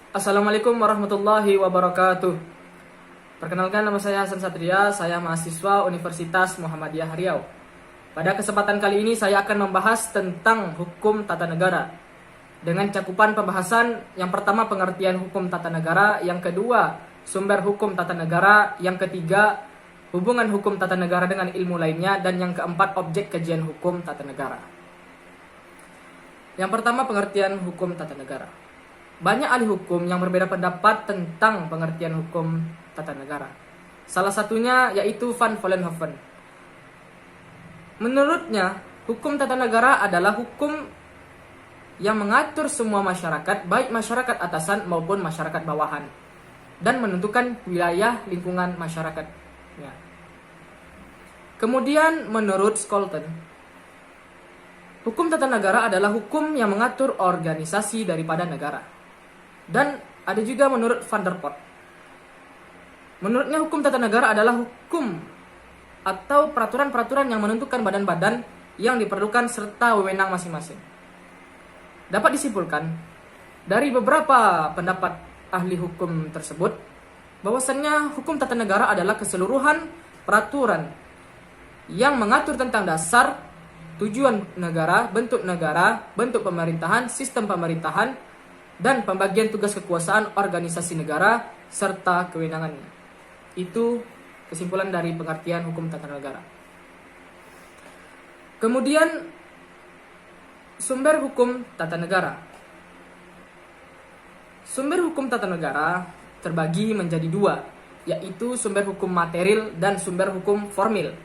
Assalamualaikum warahmatullahi wabarakatuh. Perkenalkan, nama saya Hasan Satria, saya mahasiswa Universitas Muhammadiyah Riau. Pada kesempatan kali ini saya akan membahas tentang hukum tata negara. Dengan cakupan pembahasan yang pertama pengertian hukum tata negara, yang kedua sumber hukum tata negara, yang ketiga hubungan hukum tata negara dengan ilmu lainnya, dan yang keempat objek kajian hukum tata negara. Yang pertama pengertian hukum tata negara. Banyak ahli hukum yang berbeda pendapat tentang pengertian hukum tata negara. Salah satunya yaitu Van Vollenhoven. Menurutnya, hukum tata negara adalah hukum yang mengatur semua masyarakat, baik masyarakat atasan maupun masyarakat bawahan, dan menentukan wilayah lingkungan masyarakatnya. Kemudian menurut Scholten, hukum tata negara adalah hukum yang mengatur organisasi daripada negara. Dan ada juga menurut Van der Port. Menurutnya hukum tata negara adalah hukum atau peraturan-peraturan yang menentukan badan-badan yang diperlukan serta wewenang masing-masing. Dapat disimpulkan dari beberapa pendapat ahli hukum tersebut bahwasannya hukum tata negara adalah keseluruhan peraturan yang mengatur tentang dasar, tujuan negara, bentuk pemerintahan, sistem pemerintahan, dan pembagian tugas kekuasaan organisasi negara serta kewenangannya. Itu kesimpulan dari pengertian hukum tata negara. Kemudian sumber hukum tata negara. Sumber hukum tata negara terbagi menjadi dua, yaitu sumber hukum material dan sumber hukum formil.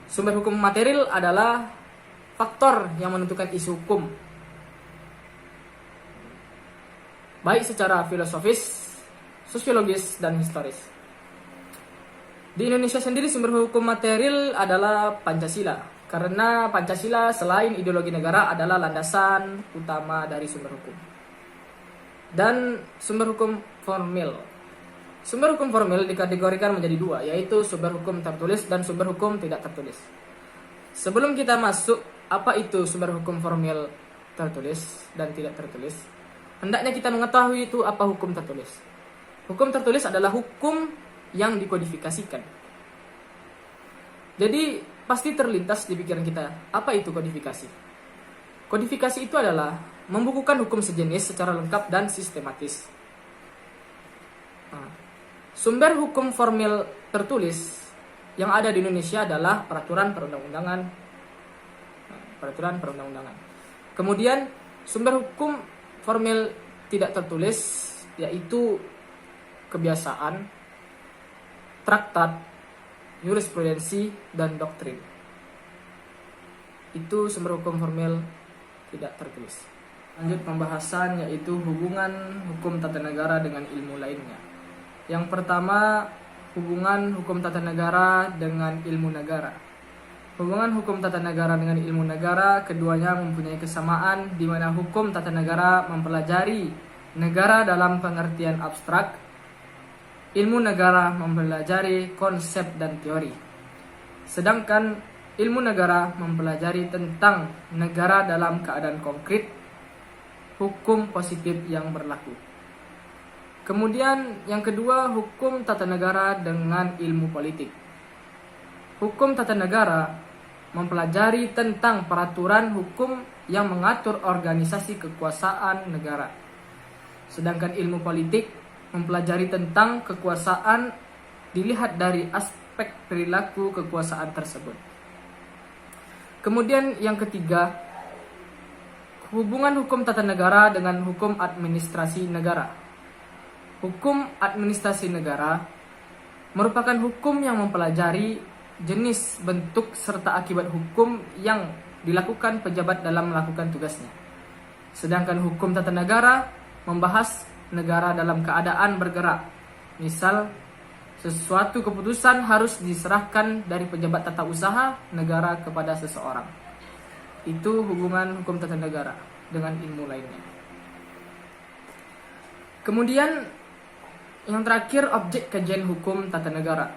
Sumber hukum material adalah faktor yang menentukan isu hukum, baik secara filosofis, sosiologis, dan historis. Di Indonesia sendiri sumber hukum material adalah Pancasila, karena Pancasila selain ideologi negara adalah landasan utama dari sumber hukum. Dan sumber hukum formil. Sumber hukum formil dikategorikan menjadi dua, yaitu sumber hukum tertulis dan sumber hukum tidak tertulis. Sebelum kita masuk apa itu sumber hukum formil tertulis dan tidak tertulis, hendaknya kita mengetahui itu apa hukum tertulis. Hukum tertulis adalah hukum yang dikodifikasikan. Jadi pasti terlintas di pikiran kita, apa itu kodifikasi? Kodifikasi itu adalah membukukan hukum sejenis secara lengkap dan sistematis. Sumber hukum formil tertulis yang ada di Indonesia adalah peraturan perundang-undangan. Kemudian sumber hukum formil tidak tertulis yaitu kebiasaan, traktat, jurisprudensi, dan doktrin. Itu sumber hukum formil tidak tertulis. Lanjut pembahasan yaitu hubungan hukum tata negara dengan ilmu lainnya. Yang pertama, hubungan hukum tata negara dengan ilmu negara. Hubungan hukum tata negara dengan ilmu negara, keduanya mempunyai kesamaan di mana hukum tata negara mempelajari negara dalam pengertian abstrak, ilmu negara mempelajari konsep dan teori. Sedangkan ilmu negara mempelajari tentang negara dalam keadaan konkret, hukum positif yang berlaku. Kemudian yang kedua, hukum tata negara dengan ilmu politik. Hukum tata negara mempelajari tentang peraturan hukum yang mengatur organisasi kekuasaan negara. Sedangkan ilmu politik mempelajari tentang kekuasaan dilihat dari aspek perilaku kekuasaan tersebut. Kemudian yang ketiga, hubungan hukum tata negara dengan hukum administrasi negara. Hukum administrasi negara merupakan hukum yang mempelajari jenis, bentuk, serta akibat hukum yang dilakukan pejabat dalam melakukan tugasnya. Sedangkan hukum tata negara membahas negara dalam keadaan bergerak. Misal, sesuatu keputusan harus diserahkan dari pejabat tata usaha negara kepada seseorang. Itu hubungan hukum tata negara dengan ilmu lainnya. Kemudian yang terakhir, objek kajian hukum tata negara.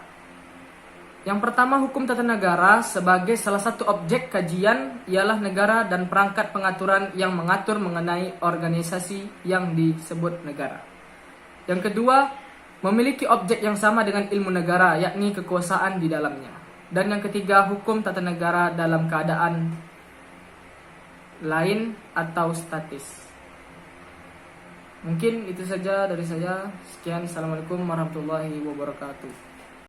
Yang pertama, hukum tata negara sebagai salah satu objek kajian ialah negara dan perangkat pengaturan yang mengatur mengenai organisasi yang disebut negara. Yang kedua, memiliki objek yang sama dengan ilmu negara, yakni kekuasaan di dalamnya. Dan yang ketiga, hukum tata negara dalam keadaan lain atau statis. Mungkin itu saja dari saya. Sekian, Assalamualaikum warahmatullahi wabarakatuh.